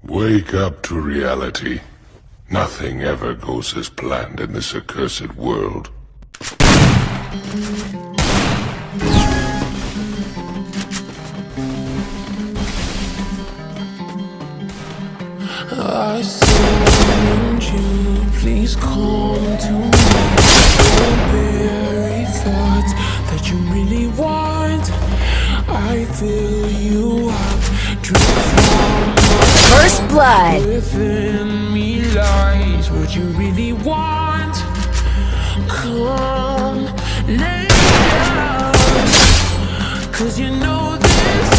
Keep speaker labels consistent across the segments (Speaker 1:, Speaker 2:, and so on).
Speaker 1: Wake up to reality. Nothing ever goes as planned in this accursed world.
Speaker 2: I summoned you, please come to me. Don't bury thoughts that you really want. I fill you up, drink from
Speaker 3: First blood.
Speaker 2: within me lies what you really want. Come, lay down, 'cause you know this,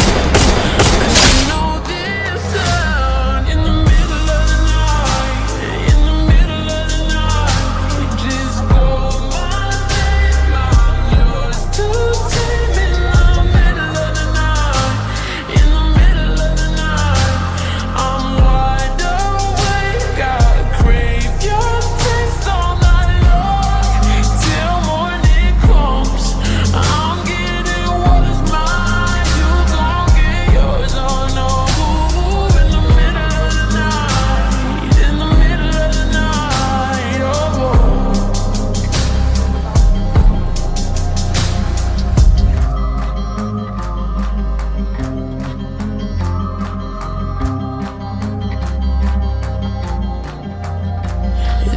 Speaker 2: 'cause you know this. In the middle of the night, in the middle of the night, you just call my name, I'm yours to take. In the middle of the night, in the middle of the night, I'm wide awake, I crave your taste all night long, till morning comes. I'm getting what is mine, you gon' get yours, oh no. In the middle of the night, in the middle of the night, oh.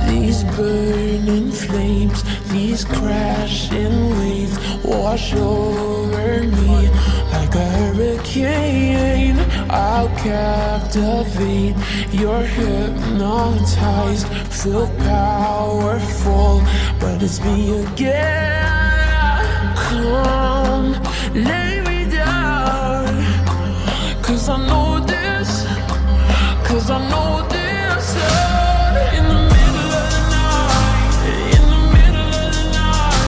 Speaker 2: These burning flames, these crashing waves wash over me like a hurricane. I'll captivate, you're hypnotized, feel powerful, but it's me again. Come, let